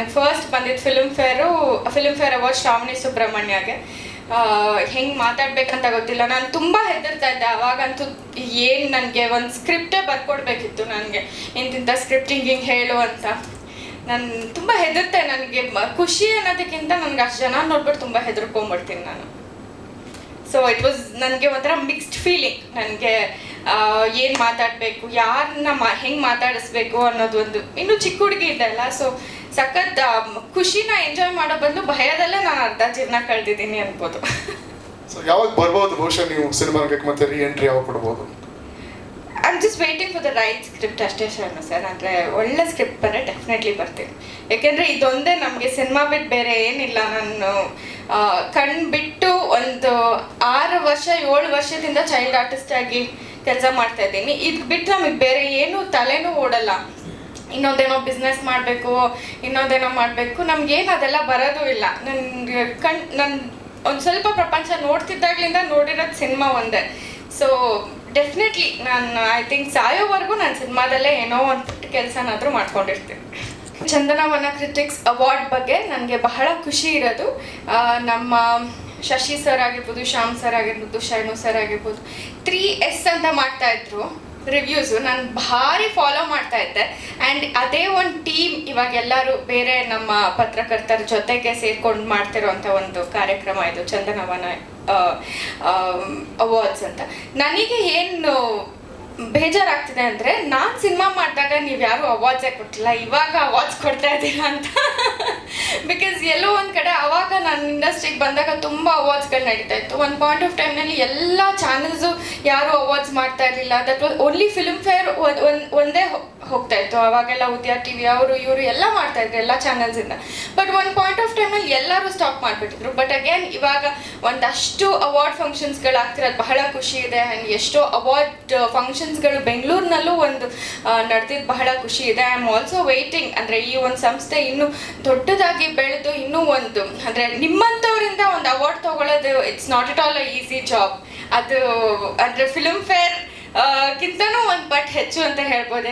ನಂಗೆ ಫಸ್ಟ್ ಬಂದಿದ್ದು film fair award Shravani ಸುಬ್ರಹ್ಮಣ್ಯಗೆ. ಹೆಂಗೆ ಮಾತಾಡ್ಬೇಕಂತ ಗೊತ್ತಿಲ್ಲ, ನಾನು ತುಂಬ ಹೆದರ್ತಾ ಇದ್ದೆ ಅವಾಗಂತೂ. ಏನು ನನಗೆ ಒಂದು ಸ್ಕ್ರಿಪ್ಟೇ ಬರ್ಕೊಡ್ಬೇಕಿತ್ತು, ನನಗೆ ಇಂತಿಂಥ ಸ್ಕ್ರಿಪ್ಟಿಂಗ್ ಹಿಂಗೆ ಹೇಳು ಅಂತ. ನಾನು ತುಂಬ ಹೆದರ್ತೆ. ನನಗೆ ಖುಷಿ ಅನ್ನೋದಕ್ಕಿಂತ ನನಗೆ ಅಷ್ಟು ಜನ ನೋಡ್ಬಿಟ್ಟು ತುಂಬ ಹೆದರ್ಕೊಂಡ್ಬಿಡ್ತೀನಿ ನಾನು. ಸೊ ಇಟ್ ವಾಸ್ ನನಗೆ ಒಂಥರ ಮಿಕ್ಸ್ಡ್ ಫೀಲಿಂಗ್. ನನಗೆ ಏನು ಮಾತಾಡಬೇಕು, ಯಾರನ್ನ ಹೆಂಗೆ ಮಾತಾಡಿಸ್ಬೇಕು ಅನ್ನೋದು ಒಂದು. ಇನ್ನೂ ಚಿಕ್ಕ ಹುಡುಗಿ ಇದೆ ಅಲ್ಲ, ಸೊ ಸಖತ್ ಖುಷಿನ ಎಂಜಾಯ್ ಮಾಡೋ ಬದಲು ಭಯದಲ್ಲೇ ನಾನು ಅರ್ಧ ಜೀವನ ಕಳೆದಿದ್ದೀನಿ ಅನ್ಬೋದು. ಸೊ ಯಾವಾಗ ಬರ್ಬೋದು ಬಹುಶಃ ನೀವು ಸಿನಿಮಾಗೆ, ಮತ್ತೆ ರೀ ಎಂಟ್ರಿ ಯಾವಾಗ ಕೊಡ್ಬೋದು? I am just waiting for the right script ಅಷ್ಟೇ ಶರ್ಮಾ ಸರ್. ಅಂದರೆ ಒಳ್ಳೆ ಸ್ಕ್ರಿಪ್ಟ್ ಬಂದರೆ ಡೆಫಿನೆಟ್ಲಿ ಬರ್ತೀನಿ. ಯಾಕೆಂದರೆ ಇದೊಂದೇ ನಮಗೆ ಸಿನಿಮಾ ಬಿಟ್ಟು ಬೇರೆ ಏನಿಲ್ಲ. ನಾನು ಕಣ್ಣು ಬಿಟ್ಟು ಒಂದು 6 ವರ್ಷ 7 ವರ್ಷದಿಂದ ಚೈಲ್ಡ್ ಆರ್ಟಿಸ್ಟ್ ಆಗಿ ಕೆಲಸ ಮಾಡ್ತಾ ಇದ್ದೀನಿ. ಇದು ಬಿಟ್ಟು ನಮಗೆ ಬೇರೆ ಏನು ತಲೆನೂ ಓಡಲ್ಲ. ಇನ್ನೊಂದೇನೋ ಬಿಸ್ನೆಸ್ ಮಾಡಬೇಕು, ಇನ್ನೊಂದೇನೋ ಮಾಡಬೇಕು, ನಮಗೇನು ಅದೆಲ್ಲ ಬರೋದು ಇಲ್ಲ. ನಾನು ಒಂದು ಸ್ವಲ್ಪ ಪ್ರಪಂಚ ನೋಡ್ತಿದ್ದಾಗಲಿಂದ ನೋಡಿರೋದು ಸಿನಿಮಾ ಒಂದೇ. ಸೊ ಡೆಫಿನೆಟ್ಲಿ ನಾನು ಐ ಥಿಂಕ್ ಸಾಯೋವರೆಗೂ ನಾನು ಸಿನಿಮಾದಲ್ಲೇ ಏನೋ ಒಂದು ಪುಟ್ಟ ಕೆಲಸನಾದರೂ ಮಾಡ್ಕೊಂಡಿರ್ತೀನಿ. ಚಂದನವನ ಕ್ರಿಟಿಕ್ಸ್ ಅವಾರ್ಡ್ ಬಗ್ಗೆ ನನಗೆ ಬಹಳ ಖುಷಿ ಇರೋದು. ನಮ್ಮ ಶಶಿ ಸರ್ ಆಗಿರ್ಬೋದು, ಶ್ಯಾಮ್ ಸರ್ ಆಗಿರ್ಬೋದು, ಶೈನು ಸರ್ ಆಗಿರ್ಬೋದು, 3S ಅಂತ ಮಾಡ್ತಾಯಿದ್ರು ರಿವ್ಯೂಸು. ನಾನು ಭಾರಿ ಫಾಲೋ ಮಾಡ್ತಾ ಇದ್ದೆ. ಆ್ಯಂಡ್ ಅದೇ ಒಂದು ಟೀಮ್ ಇವಾಗ ಎಲ್ಲರೂ ಬೇರೆ ನಮ್ಮ ಪತ್ರಕರ್ತರ ಜೊತೆಗೆ ಸೇರ್ಕೊಂಡು ಮಾಡ್ತಿರೋಂಥ ಒಂದು ಕಾರ್ಯಕ್ರಮ ಇದು ಚಂದನವನ ಅವಾರ್ಡ್ಸ್ ಅಂತ. ನನಗೆ ಏನು ಬೇಜಾರಾಗ್ತಿದೆ ಅಂದರೆ, ನಾನು ಸಿನಿಮಾ ಮಾಡಿದಾಗ ನೀವು ಯಾರೂ ಅವಾರ್ಡ್ಸೇ ಕೊಟ್ಟಿಲ್ಲ, ಇವಾಗ ಅವಾರ್ಡ್ಸ್ ಕೊಡ್ತಾ ಇದ್ದೀರಾ ಅಂತ. ಬಿಕಾಸ್ ಎಲ್ಲೋ ಒಂದು ಕಡೆ ಅವಾಗ ನಾನು ಇಂಡಸ್ಟ್ರಿಗೆ ಬಂದಾಗ ತುಂಬ ಅವಾರ್ಡ್ಸ್ಗಳು ನಡೀತಾ ಇತ್ತು. ಒಂದು ಪಾಯಿಂಟ್ ಆಫ್ ಟೈಮ್ನಲ್ಲಿ ಎಲ್ಲ ಚಾನಲ್ಸು ಯಾರೂ ಅವಾರ್ಡ್ಸ್ ಮಾಡ್ತಾ ಇರಲಿಲ್ಲ. That was only film fair ಒಂದೇ ಹೋಗ್ತಾ ಇತ್ತು. ಅವಾಗೆಲ್ಲ ಉದ್ಯ ಟಿವಿ ಅವರು ಇವರು ಎಲ್ಲ ಮಾಡ್ತಾ ಇದ್ರು ಎಲ್ಲ ಚಾನಲ್ಸಿಂದ. ಬಟ್ ಒಂದು ಪಾಯಿಂಟ್ ಆಫ್ ಟೈಮಲ್ಲಿ ಎಲ್ಲರೂ ಸ್ಟಾಪ್ ಮಾಡಿಬಿಟ್ಟಿದ್ರು. ಬಟ್ ಅಗೇನ್ ಇವಾಗ ಒಂದಷ್ಟು ಅವಾರ್ಡ್ ಫಂಕ್ಷನ್ಸ್ಗಳು ಆಗ್ತಿರೋದು ಬಹಳ ಖುಷಿ ಇದೆ. ಆ್ಯಂಡ್ ಎಷ್ಟೋ ಅವಾರ್ಡ್ ಫಂಕ್ಷನ್ಸ್ಗಳು ಬೆಂಗಳೂರಿನಲ್ಲೂ ಒಂದು ನಡೆದಿದ್ದು ಬಹಳ ಖುಷಿ ಇದೆ. I am also waiting. ಅಂದರೆ ಈ ಒಂದು ಸಂಸ್ಥೆ ಇನ್ನೂ ದೊಡ್ಡದಾಗಿ ಬೆಳೆದು ಇನ್ನೂ ಒಂದು, ಅಂದರೆ ನಿಮ್ಮಂಥವರಿಂದ ಒಂದು ಅವಾರ್ಡ್ ತೊಗೊಳ್ಳೋದು it's not at all a easy job. ಅದು ಅಂದರೆ ಫಿಲ್ಮ್ ಫೇರ್ ಗಿಂತನೂ ಒಂದು ಪಟ್ಟು ಹೆಚ್ಚು ಅಂತ ಹೇಳ್ಬೋದು.